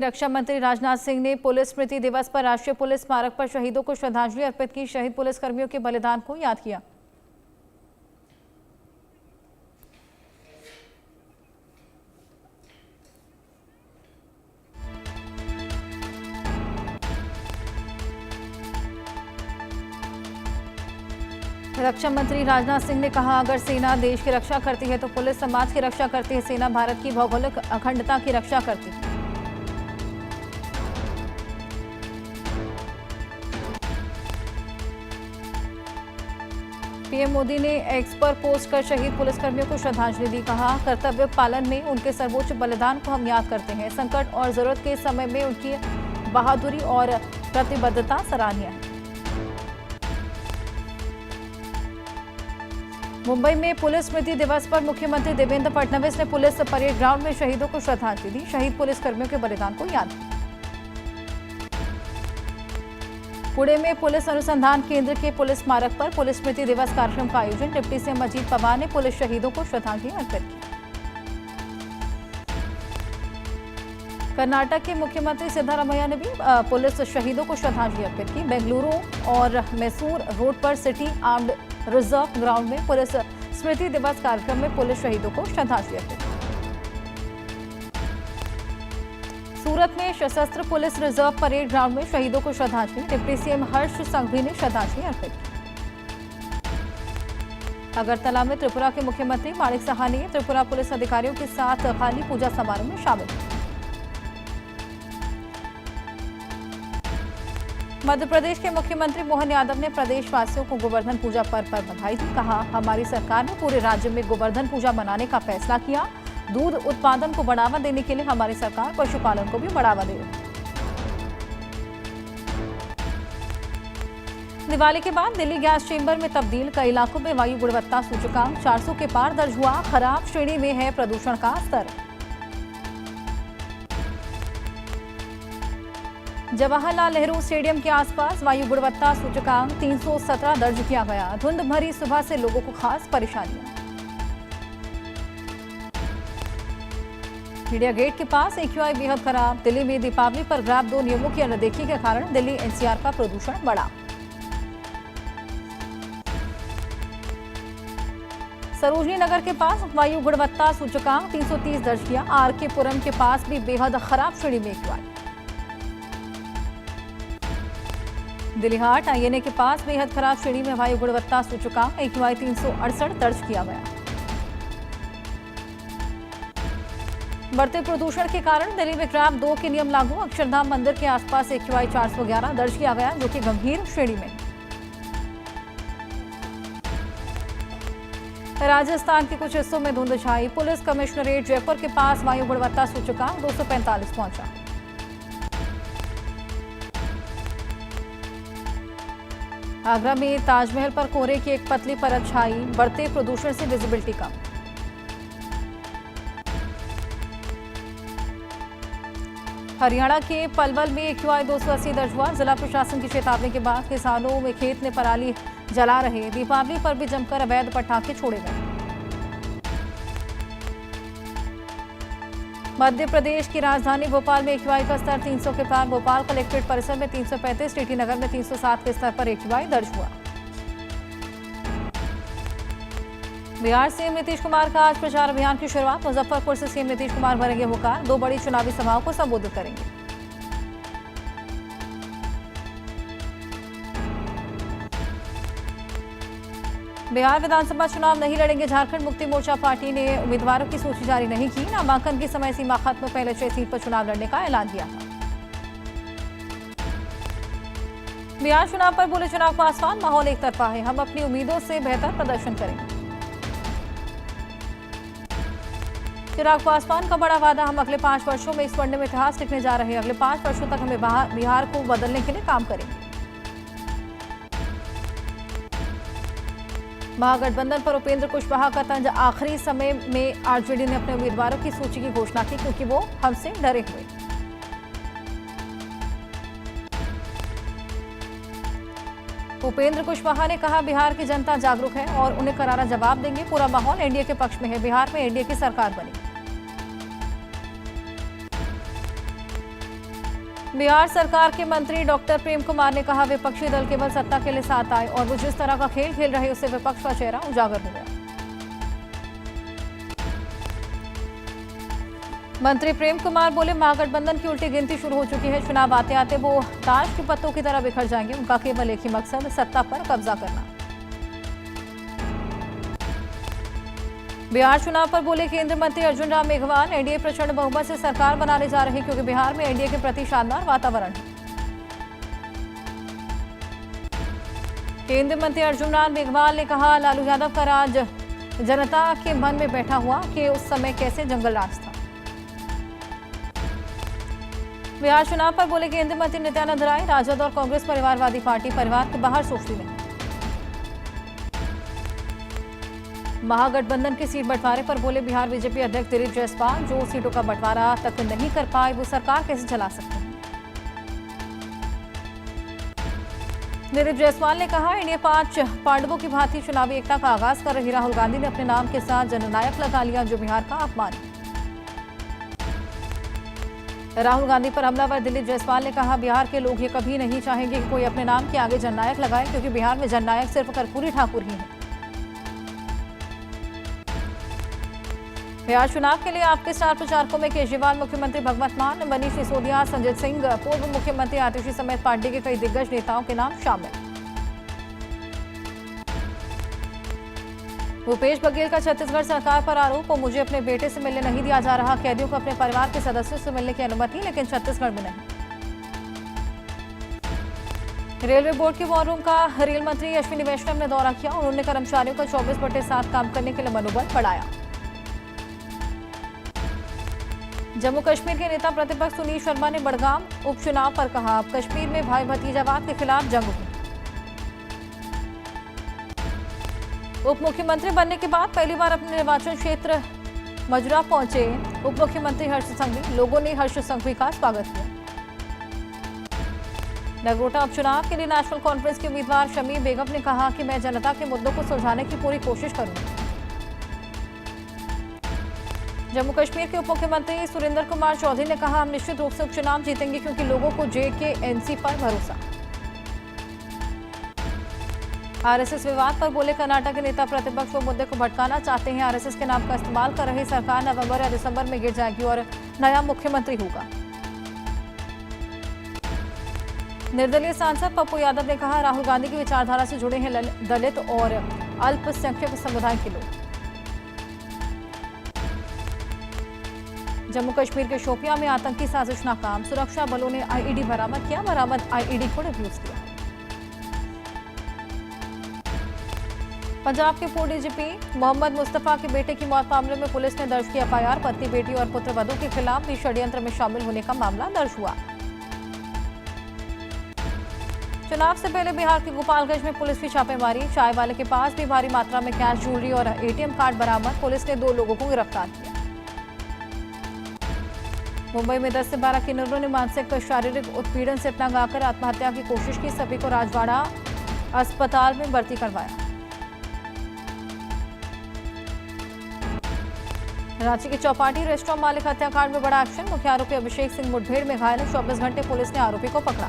रक्षा मंत्री राजनाथ सिंह ने पुलिस स्मृति दिवस पर राष्ट्रीय पुलिस स्मारक पर शहीदों को श्रद्धांजलि अर्पित की। शहीद पुलिसकर्मियों के बलिदान को याद किया। रक्षा मंत्री राजनाथ सिंह ने कहा, अगर सेना देश की रक्षा करती है तो पुलिस समाज की रक्षा करती है। सेना भारत की भौगोलिक अखंडता की रक्षा करती है। पीएम मोदी ने एक्स पर पोस्ट कर शहीद पुलिसकर्मियों को श्रद्धांजलि दी। कहा, कर्तव्य पालन में उनके सर्वोच्च बलिदान को हम याद करते हैं। संकट और जरूरत के समय में उनकी बहादुरी और प्रतिबद्धता सराहनीय है। मुंबई में पुलिस स्मृति दिवस पर मुख्यमंत्री देवेंद्र फडणवीस ने पुलिस परेड ग्राउंड में शहीदों को श्रद्धांजलि दी। शहीद पुलिसकर्मियों के बलिदान को याद किया। पुणे में पुलिस अनुसंधान केंद्र के पुलिस स्मारक पर पुलिस स्मृति दिवस कार्यक्रम का आयोजन। डिप्टी सीएम अजीत पवार ने पुलिस शहीदों को श्रद्धांजलि अर्पित की। कर्नाटक के मुख्यमंत्री सिद्धारमैया ने भी पुलिस शहीदों को श्रद्धांजलि अर्पित की। बेंगलुरु और मैसूर रोड पर सिटी आर्म्ड रिजर्व ग्राउंड में पुलिस स्मृति दिवस कार्यक्रम में पुलिस शहीदों को श्रद्धांजलि अर्पित की। सूरत में सशस्त्र पुलिस रिजर्व परेड ग्राउंड में शहीदों को श्रद्धांजलि। डिप्टी सीएम हर्ष संघवी ने श्रद्धांजलि अर्पित की। अगरतला में त्रिपुरा के मुख्यमंत्री माणिक साहा ने त्रिपुरा पुलिस अधिकारियों के साथ खाली पूजा समारोह में शामिल हुए। मध्य प्रदेश के मुख्यमंत्री मोहन यादव ने प्रदेशवासियों को गोवर्धन पूजा पर्व पर बधाई दी। कहा, हमारी सरकार ने पूरे राज्य में गोवर्धन पूजा मनाने का फैसला किया। दूध उत्पादन को बढ़ावा देने के लिए हमारी सरकार पशुपालन को भी बढ़ावा दे रही है। दिवाली के बाद दिल्ली गैस चेंबर में तब्दील। कई इलाकों में वायु गुणवत्ता सूचकांक 400 के पार दर्ज हुआ। खराब श्रेणी में है प्रदूषण का स्तर। जवाहरलाल नेहरू स्टेडियम के आसपास वायु गुणवत्ता सूचकांक 317 दर्ज किया गया। धुंध भरी सुबह से लोगों को खास परेशानियां। इंडिया गेट के पास AQI बेहद खराब। दिल्ली में दीपावली पर ग्राफ 2 नियमों की अनदेखी के कारण दिल्ली NCR का प्रदूषण बढ़ा। सरोजनी नगर के पास वायु गुणवत्ता सूचकांक 330 दर्ज किया। RK पुरम के पास भी बेहद खराब श्रेणी में AQI। दिल्ली हाट INA के पास बेहद खराब श्रेणी में वायु गुणवत्ता सूचकांक AQI 368 दर्ज किया गया। बढ़ते प्रदूषण के कारण दिल्ली में ग्राफ 2 के नियम लागू। अक्षरधाम मंदिर के आसपास AQI 411 दर्ज किया गया, जो कि गंभीर श्रेणी में। राजस्थान के कुछ हिस्सों में धुंध छाई। पुलिस कमिश्नरेट जयपुर के पास वायु गुणवत्ता सूचकांक 245 पहुंचा। आगरा में ताजमहल पर कोहरे की एक पतली परत छाई। बढ़ते प्रदूषण से विजिबिलिटी कम। हरियाणा के पलवल में AQI 280 दर्ज हुआ। जिला प्रशासन की चेतावनी के बाद किसानों में खेत में पराली जला रहे। दीपावली पर भी जमकर अवैध पटाखे छोड़े गए। मध्य प्रदेश की राजधानी भोपाल में AQI का स्तर 300 के पार। भोपाल कलेक्ट्रेट परिसर में 335, टीटी नगर में 307 के स्तर पर AQI दर्ज हुआ। बिहार सीएम नीतीश कुमार का आज प्रचार अभियान की शुरुआत। मुजफ्फरपुर से सीएम नीतीश कुमार भरेंगे हुंकार। 2 बड़ी चुनावी सभाओं को संबोधित करेंगे। बिहार विधानसभा चुनाव नहीं लड़ेंगे। झारखंड मुक्ति मोर्चा पार्टी ने उम्मीदवारों की सूची जारी नहीं की। नामांकन की समय सीमा खत्म। पहले 6 सीट पर चुनाव लड़ने का ऐलान किया था। बिहार चुनाव पर बोले चुनाव पासवान, माहौल एक तरफा है। हम अपनी उम्मीदों से बेहतर प्रदर्शन करेंगे। चिराग पासवान का बड़ा वादा, हम अगले 5 वर्षों में इस स्वर्णिम इतिहास लिखने जा रहे हैं। अगले 5 वर्षों तक हमें बिहार को बदलने के लिए काम करेंगे। महागठबंधन पर उपेंद्र कुशवाहा का तंज। आखिरी समय में आरजेडी ने अपने उम्मीदवारों की सूची की घोषणा की, क्योंकि वो हमसे डरे हुए। उपेंद्र कुशवाहा ने कहा, बिहार की जनता जागरूक है और उन्हें करारा जवाब देंगे। पूरा माहौल एनडीए के पक्ष में है। बिहार में एनडीए की सरकार बनी। बिहार सरकार के मंत्री डॉक्टर प्रेम कुमार ने कहा, विपक्षी दल केवल सत्ता के लिए साथ आए और वो जिस तरह का खेल खेल रहे उससे विपक्ष का चेहरा उजागर हो गया। मंत्री प्रेम कुमार बोले, महागठबंधन की उल्टी गिनती शुरू हो चुकी है। चुनाव आते आते वो ताश के पत्तों की तरह बिखर जाएंगे। उनका केवल एक ही मकसद, सत्ता पर कब्जा करना। बिहार चुनाव पर बोले केंद्रीय मंत्री अर्जुन राम मेघवाल, एनडीए प्रचंड बहुमत से सरकार बनाने जा रहे हैं क्योंकि बिहार में एनडीए के प्रति शानदार वातावरण है। केंद्रीय मंत्री अर्जुन राम मेघवाल ने कहा, लालू यादव का राज जनता के मन में बैठा हुआ कि उस समय कैसे जंगल राज था। बिहार चुनाव पर बोले केंद्रीय मंत्री नित्यानंद राय, राजद और कांग्रेस परिवारवादी पार्टी परिवार के बाहर सोचती नहीं। महागठबंधन की सीट बंटवारे पर बोले बिहार बीजेपी अध्यक्ष दिलीप जायसवाल, जो सीटों का बंटवारा तक नहीं कर पाए वो सरकार कैसे चला सकते हैं। दिलीप जायसवाल ने कहा, एनडीए 5 पांडवों की भांति चुनावी एकता का आगाज कर रही राहुल गांधी ने अपने नाम के साथ जननायक लगा लिया, जो बिहार का अपमान है। राहुल गांधी पर हमलावर दिलीप जायसवाल ने कहा, बिहार के लोग ये कभी नहीं चाहेंगे कि कोई अपने नाम के आगे जननायक लगाए, क्योंकि बिहार में जननायक सिर्फ कर्पूरी ठाकुर ही है। बिहार चुनाव के लिए आपके स्टार प्रचारकों में केजरीवाल, मुख्यमंत्री भगवंत मान, मनीष सिसोदिया, संजय सिंह, पूर्व मुख्यमंत्री आतिशी समेत पार्टी के कई दिग्गज नेताओं के नाम शामिल। भूपेश बघेल का छत्तीसगढ़ सरकार पर आरोप, मुझे अपने बेटे से मिलने नहीं दिया जा रहा। कैदियों को अपने परिवार के सदस्यों से मिलने की अनुमति, लेकिन छत्तीसगढ़ में नहीं। रेलवे बोर्ड के वॉर रूम का रेल मंत्री अश्विनी वैष्णव ने दौरा किया। उन्होंने कर्मचारियों का 24/7 काम करने के लिए मनोबल बढ़ाया। जम्मू कश्मीर के नेता प्रतिपक्ष सुनील शर्मा ने बड़गाम उपचुनाव पर कहा, अब कश्मीर में भाई भतीजावाद के खिलाफ जंग हुई। उप मुख्यमंत्री बनने के बाद पहली बार अपने निर्वाचन क्षेत्र मजुरा पहुंचे उप मुख्यमंत्री हर्ष संघवी। लोगों ने हर्ष संघवी का स्वागत किया। नगरोटा उपचुनाव के लिए नेशनल कॉन्फ्रेंस के उम्मीदवार शमी बेगम ने कहा कि मैं जनता के मुद्दों को सुलझाने की पूरी कोशिश करूंगी। जम्मू कश्मीर के उप मुख्यमंत्री सुरेंद्र कुमार चौधरी ने कहा, हम निश्चित रूप से उपचुनाव जीतेंगे क्योंकि लोगों को JKNC पर भरोसा। आरएसएस विवाद पर बोले कर्नाटक के नेता प्रतिपक्ष वो मुद्दे को भटकाना चाहते हैं। आरएसएस के नाम का इस्तेमाल कर रही सरकार नवंबर या दिसंबर में गिर जाएगी और नया मुख्यमंत्री होगा। निर्दलीय सांसद पप्पू यादव ने कहा, राहुल गांधी की विचारधारा से जुड़े हैं दलित और अल्पसंख्यक समुदाय के लोग। जम्मू कश्मीर के शोपियां में आतंकी साजिश नाकाम, सुरक्षा बलों ने आईईडी बरामद किया। बरामद आईईडी को डिफ्यूज किया। पंजाब के पूर्व डीजीपी मोहम्मद मुस्तफा के बेटे की मौत मामले में पुलिस ने दर्ज की एफआईआर। पति, बेटी और पुत्रवधू के खिलाफ भी षड्यंत्र में शामिल होने का मामला दर्ज हुआ। चुनाव से पहले बिहार के गोपालगंज में पुलिस की छापेमारी। चाय वाले के पास भी भारी मात्रा में कैश, ज्वेलरी और एटीएम कार्ड बरामद। पुलिस ने 2 लोगों को गिरफ्तार किया। मुंबई में 10 से 12 किन्नरों ने मानसिक शारीरिक उत्पीड़न से अपना गाकर आत्महत्या की कोशिश की। सभी को राजवाड़ा अस्पताल में भर्ती करवाया। रांची के चौपाटी रेस्टोरेंट मालिक हत्याकांड में बड़ा एक्शन। मुख्य आरोपी अभिषेक सिंह मुठभेड़ में घायल। 24 घंटे पुलिस ने आरोपी को पकड़ा।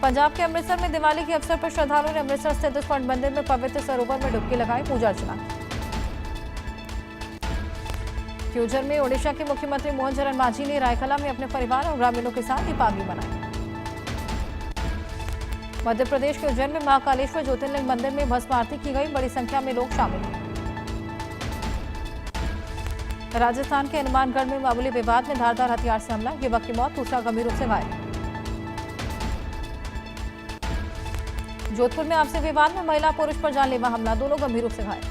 पंजाब के अमृतसर में दिवाली के अवसर पर श्रद्धालुओं ने अमृतसर स्थित स्वर्ण मंदिर में पवित्र सरोवर में डुबकी लगाई, पूजा अर्चना की। क्योंझर में ओडिशा के मुख्यमंत्री मोहन चरण मांझी ने रायकला में अपने परिवार और ग्रामीणों के साथ दीपावली मनाई। मध्य प्रदेश के उज्जैन में महाकालेश्वर ज्योतिर्लिंग मंदिर में भस्म आरती की गई। बड़ी संख्या में लोग शामिल हुए। राजस्थान के हनुमानगढ़ में मामूली विवाद में धारदार हथियार से हमला, युवक की मौत, दूसरा गंभीर रूप से घायल। जोधपुर में आपसी विवाद में महिला पुरुष पर जानलेवा हमला, दोनों गंभीर रूप से घायल।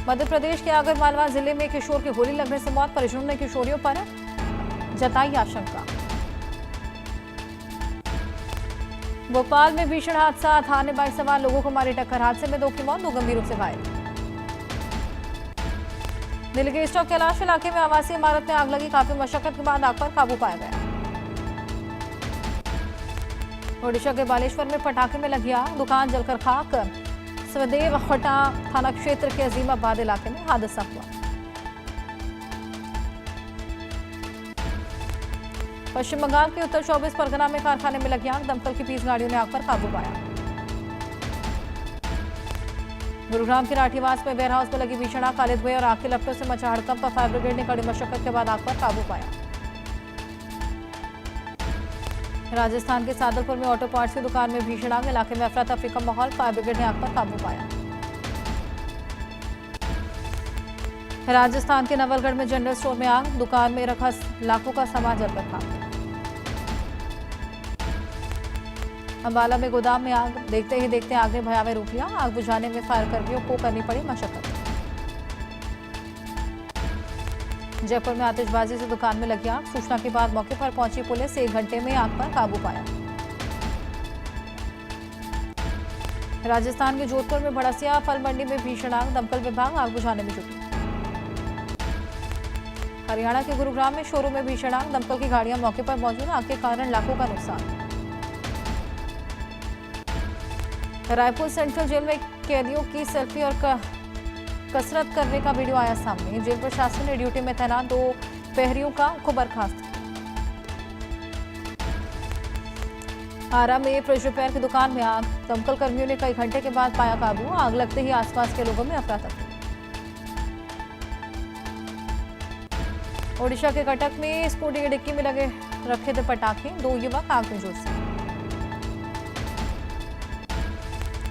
मध्य प्रदेश के आगरमालवा जिले में किशोर की गोली लगने से मौत, परिजनों ने किशोरियों पर जताई आशंका। भोपाल में भीषण हादसा, थार ने बाइक सवार लोगों को मारी टक्कर। हादसे में 2 की मौत, 2 गंभीर रूप से घायल। दिल्ली के स्टॉक कैलाश इलाके में आवासीय इमारत में आग लगी। काफी मशक्कत के बाद आग पर काबू पाया गया। ओडिशा के बालेश्वर में पटाखे में लगी आग, दुकान जलकर खाक। सवदेव खटा थाना क्षेत्र के अजीमाबाद इलाके में हादसा हुआ। पश्चिम बंगाल के उत्तर 24 परगना में कारखाने में लगी आग, दमकल की 20 गाड़ियों ने आग पर काबू पाया। गुरुग्राम के राठीवास में वेयरहाउस में लगी भीषण आग, काले धुएं और आग के लपटों से मचा हड़कंप, फायर ब्रिगेड ने कड़ी मशक्कत के बाद आग पर काबू पाया। राजस्थान के सादलपुर में ऑटो पार्ट्स की दुकान में भीषण आग, इलाके में अफरा तफरी का माहौल, फायर ब्रिगेड ने आग पर काबू पाया। राजस्थान के नवलगढ़ में जनरल स्टोर में आग, दुकान में रखा लाखों का सामान जलकर खाक। अंबाला में गोदाम में आग, देखते ही देखते आग ने भयावह रूप लिया, आग बुझाने में फायर कर्मियों को करनी पड़ी मशक्कत। जयपुर में आतिशबाजी से दुकान में लगी आग, सूचना के बाद मौके पर पहुंची पुलिस 1 घंटे में आग पर काबू पाया। राजस्थान के जोधपुर में भड़सिया फल मंडी में भीषण आग, दमकल विभाग आग बुझाने में जुटी। हरियाणा के गुरुग्राम में शोरूम में भीषण आग, दमकल की गाड़ियां मौके पर मौजूद, आग के कारण लाखों का नुकसान। रायपुर सेंट्रल जेल में कैदियों की सेल्फी और कसरत करने का वीडियो आया सामने, जेल प्रशासन ने ड्यूटी में तैनात 2 प्रहरियों को बर्खास्त। आरा में फ्रिज रिपेयर की दुकान में आग, दमकल कर्मियों ने कई घंटे के बाद पाया काबू, आग लगते ही आसपास के लोगों में अफरा तफरी। ओडिशा के कटक में स्कूटी की डिक्की में रखे थे पटाखे, 2 युवक आग में झुलसे।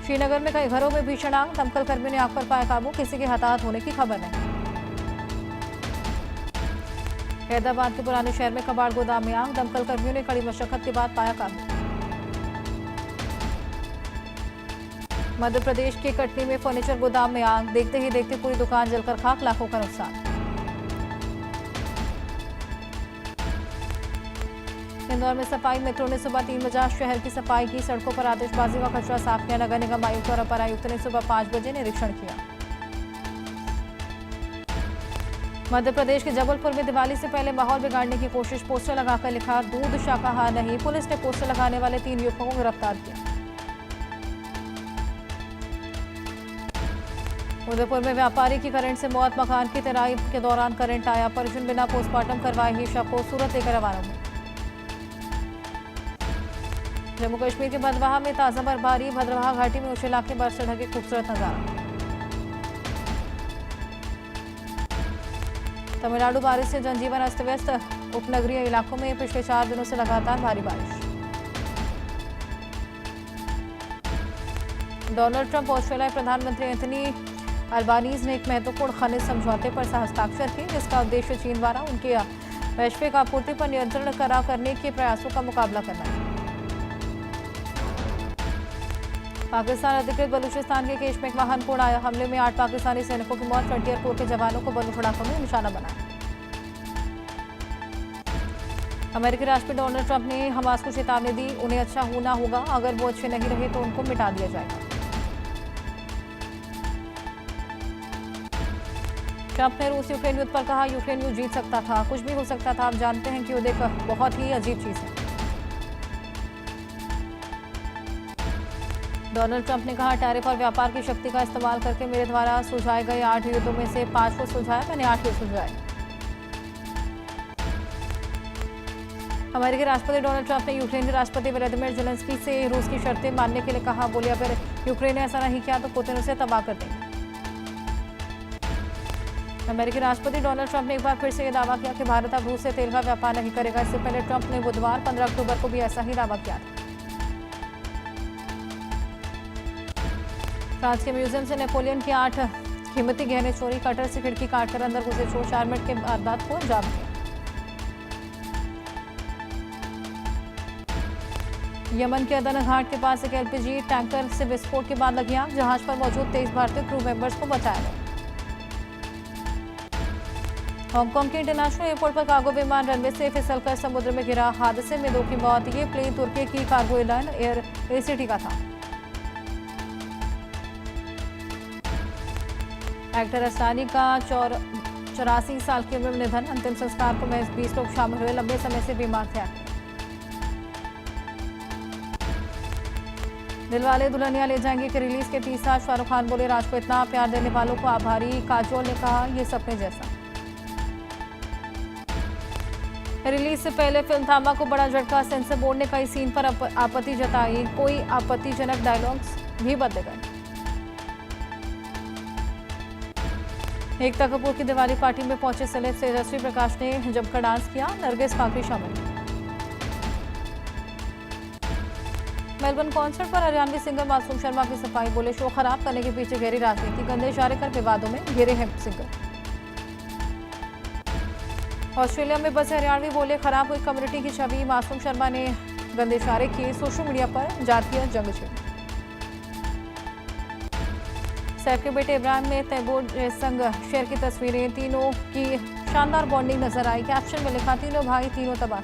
श्रीनगर में कई घरों में भीषण आग, दमकल कर्मियों ने आग पर पाया काबू, किसी के हताहत होने की खबर नहीं। हैदराबाद के पुराने शहर में कबाड़ गोदाम में आग, दमकल कर्मियों ने कड़ी मशक्कत के बाद पाया काबू। मध्य प्रदेश के कटनी में फर्नीचर गोदाम में आग, देखते ही देखते पूरी दुकान जलकर खाक, लाखों का नुकसान। इंदौर में सफाई मित्रों ने सुबह 3 बजे शहर की सफाई की, सड़कों पर आतिशबाजी का कचरा साफ किया। नगर निगम आयुक्त और अपर आयुक्त ने सुबह 5 बजे निरीक्षण किया। मध्य प्रदेश के जबलपुर में दिवाली से पहले माहौल बिगाड़ने की कोशिश, पोस्टर लगाकर लिखा दूध शाकाहार नहीं, पुलिस ने पोस्टर लगाने वाले 3 युवकों को गिरफ्तार किया। उदयपुर में व्यापारी की करंट से मौत, मकान की तराई के दौरान करंट आया, परिजन बिना पोस्टमार्टम करवाए ही शव को सूरत लेकर रवाना हुए। जम्मू कश्मीर के भदरवाह में ताजा बर्फबारी, भदरवाह घाटी में ऊंचे इलाके बर्फ से ढके खूबसूरत नजारा। तमिलनाडु बारिश से जनजीवन अस्त व्यस्त, उपनगरीय इलाकों में पिछले 4 दिनों से लगातार भारी बारिश। डोनाल्ड ट्रंप ऑस्ट्रेलियाई प्रधानमंत्री एंथनी अल्बानीज ने एक महत्वपूर्ण खनिज समझौते पर हस्ताक्षर किए, जिसका उद्देश्य चीन द्वारा उनके वैश्विक आपूर्ति पर नियंत्रण करने के प्रयासों का मुकाबला करना है। पाकिस्तान अधिकृत बलूचिस्तान के केश में एक वाहनपूर्ण हमले में 8 पाकिस्तानी सैनिकों की मौत, फ्रंटियर कोर के जवानों को बंदूक उड़ाकों में निशाना बनाया। अमेरिकी राष्ट्रपति डोनाल्ड ट्रंप ने हमास को चेतावनी दी, उन्हें अच्छा होना होगा, अगर वो अच्छे नहीं रहे तो उनको मिटा दिया जाएगा। ट्रंप ने रूस यूक्रेन युद्ध पर कहा, यूक्रेन युद्ध जीत सकता था, कुछ भी हो सकता था, आप जानते हैं कि युद्ध एक बहुत ही अजीब चीज है। डोनाल्ड ट्रंप ने कहा, टैरिफ और व्यापार की शक्ति का इस्तेमाल करके मेरे द्वारा सुलझाए गए 8 युद्धों में से 5 को सुलझाया, मैंने 8 युद्ध सुलझाए। अमेरिकी राष्ट्रपति डोनाल्ड ट्रंप ने यूक्रेन के राष्ट्रपति व्लादिमीर ज़ेलेंस्की से रूस की शर्तें मानने के लिए कहा, बोले अगर यूक्रेन ने ऐसा नहीं किया तो पुतिन उसे तबाह कर देंगे। अमेरिकी राष्ट्रपति डोनाल्ड ट्रंप ने एक बार फिर से यह दावा किया कि भारत अब रूस से तेल का व्यापार नहीं करेगा। इससे पहले ट्रंप ने बुधवार 15 अक्टूबर को भी ऐसा ही दावा किया था। फ्रांस के म्यूजियम से नेपोलियन के 8 कीमती गहने चोरी, कटर से खिड़की काटकर अंदर घुसे चोर, 4 मिनट के वारदात को अंजाम दिया। यमन के अदन घाट के पास एक एलपीजी टैंकर से विस्फोट के बाद लगी आग, जहाज पर मौजूद 23 भारतीय क्रू मेंबर्स को बचाया गया। हांगकांग के इंटरनेशनल एयरपोर्ट पर कार्गो विमान रनवे से फिसलकर समुद्र में गिरा, हादसे में 2 की मौत। ये प्लेन तुर्की की कार्गो एयरलाइन एयर एसीटी का था। एक्टर असलानी का 84 साल की उम्र में निधन, अंतिम संस्कार को महज 20 लोग शामिल हुए, लंबे समय से बीमार थे। दिलवाले दुल्हनिया ले जाएंगे की रिलीज के 30 साल, शाहरुख खान बोले, राज को इतना प्यार देने वालों को आभारी। काजोल ने कहा, ये सपने जैसा। रिलीज से पहले फिल्म थामा को बड़ा झटका। सेंसर बोर्ड ने कई सीन पर आपत्ति जताई। कोई आपत्तिजनक डायलॉग्स भी बदले गए। एकता कपूर की दिवाली पार्टी में पहुंचे सेलेब तेजस्वी प्रकाश ने जमकर डांस किया। नरगिस फाकरी शामिल। मेलबर्न कॉन्सर्ट पर हरियाणवी सिंगर मासूम शर्मा की सफाई। बोले शो खराब करने के पीछे गहरी राजनीति। गंदे इशारे कर विवादों में घिरे हैं सिंगर। ऑस्ट्रेलिया में बसे हरियाणवी बोले खराब हुई कम्युनिटी की छवि। मासूम शर्मा ने गंदे इशारे किए। सोशल मीडिया पर जातीय जंग छेड़ी। सैफ के बेटे इब्राहिम ने तैमूर संग शेयर की तस्वीरें। तीनों की शानदार बॉन्डिंग नजर आई। कैप्शन में लिखा तीनों भाई तीनों तबाह।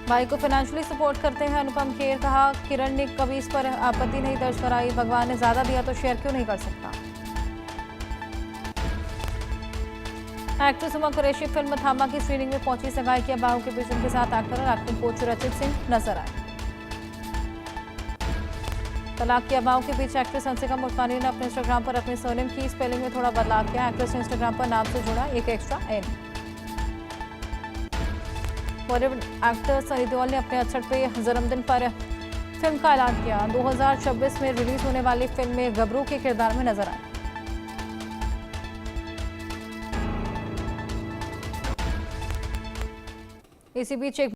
भाई को फाइनेंशियली सपोर्ट करते हैं अनुपम खेर। कहा किरण ने कभी इस पर आपत्ति नहीं दर्ज कराई। भगवान ने ज्यादा दिया तो शेयर क्यों नहीं कर सकता। एक्ट्रेस उमा कुरैशी फिल्म थामा की स्क्रीनिंग में पहुंची। सगाई किया बाहू के बीच उनके साथ एक्टर और एक्टिंग कोच रचित सिंह नजर आए। तलाक किया बाहू के बीच एक्ट्रेस हंसिका मुल्तानी ने अपने इंस्टाग्राम पर अपने सरनेम की स्पेलिंग में थोड़ा बदलाव किया। एक्ट्रेस ने इंस्टाग्राम पर नाम से जोड़ा एक extra N. Bollywood actor Sunny Deol ने अपने 68वें जन्मदिन पर फिल्म का ऐलान किया। 2026 में रिलीज होने वाली फिल्म में गबरू के किरदार में नजर आए। इसी बीच एक